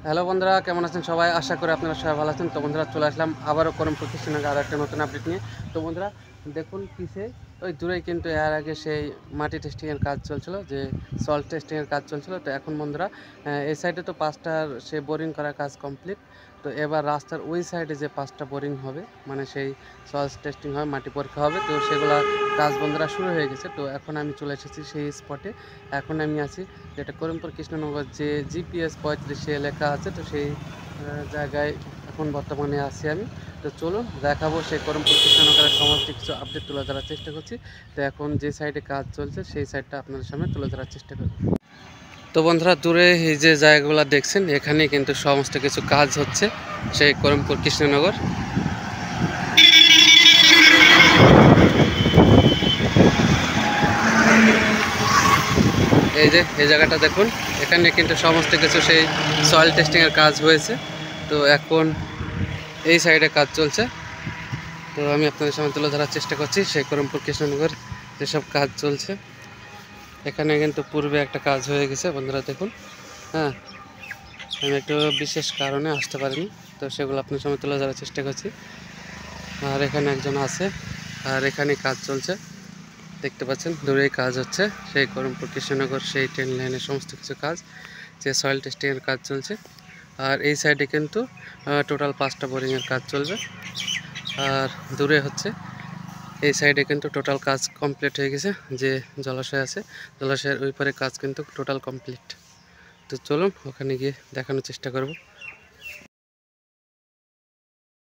Hello বন্ধুরা, কেমন আছেন সবাই? আশা করি আপনারা সবাই ভালো আছেন। তো বন্ধুরা, চলে আসলাম আবারও করমপুর কৃষ্ণনগর আরও একটা নতুন আপডেট নিয়ে। তো বন্ধুরা দেখুন, পিছে ওই দূরেই কিন্তু এর আগে সেই মাটি টেস্টিংয়ের কাজ চলছিল, যে সয়েল টেস্টিংয়ের কাজ চলছিল। তো এখন বন্ধুরা এই সাইডে তো 5টার সে বোরিং করার কাজ কমপ্লিট। তো এবার রাস্তার ওই সাইডে যে 5টা বোরিং হবে, মানে সেই সয়েল টেস্টিং হবে, মাটি পরীক্ষা হবে, তো সেগুলা কাজ বন্ধুরা শুরু হয়ে গেছে। তো এখন আমি চলে এসেছি সেই স্পটে। এখন আমি আছি যেটা করিমপুর কৃষ্ণনগর যে জিপিএস 35 লেখা আছে, তো সেই জায়গায় এখন বর্তমানে আছি আমি। তো চলুন দেখাবো সেই করিমপুর কৃষ্ণনগরের সমস্ত কিছু আপডেট তুলে ধরার চেষ্টা করছি। তো এখন যে সাইডে কাজ চলছে সেই সাইডটা আপনাদের সামনে তুলে ধরার চেষ্টা করব। তো বন্ধুরা, দূরে এই যে জায়গাগুলো দেখছেন, এখানে কিন্তু সমস্ত কিছু কাজ হচ্ছে সেই করিমপুর কৃষ্ণনগর। এই যে এই জায়গাটা দেখুন, এখানে কিন্তু সমস্ত কিছু সেই সয়েল টেস্টিংয়ের কাজ হয়েছে। তো এখন এই সাইডে কাজ চলছে। তো আমি আপনাদের সামনে তুলে ধরার চেষ্টা করছি সেই করিমপুর কৃষ্ণনগর যেসব কাজ চলছে। এখানে কিন্তু পূর্বে একটা কাজ হয়ে গেছে বন্ধুরা, দেখুন। হ্যাঁ, আমি একটু বিশেষ কারণে আসতে পারিনি, তো সেগুলো আপনার সামনে তুলে ধরার চেষ্টা করছি। আর এখানে একজন আছে, আর এখানে কাজ চলছে, দেখতে পাচ্ছেন দূরেই কাজ হচ্ছে সেই করিমপুর কৃষ্ণনগর সেই ট্রেন লাইনের সমস্ত কিছু কাজ, যে সয়েল টেস্টিংয়ের কাজ চলছে। আর এই সাইডে কিন্তু টোটাল 5টা বোরিংয়ের কাজ চলবে। আর দূরে হচ্ছে এই সাইডে কিন্তু টোটাল কাজ কমপ্লিট হয়ে গেছে, যে জলাশয় আছে জলাশয়ের ওই পারে কাজ কিন্তু টোটাল কমপ্লিট। তো চলুন ওখানে গিয়ে দেখানোর চেষ্টা করব।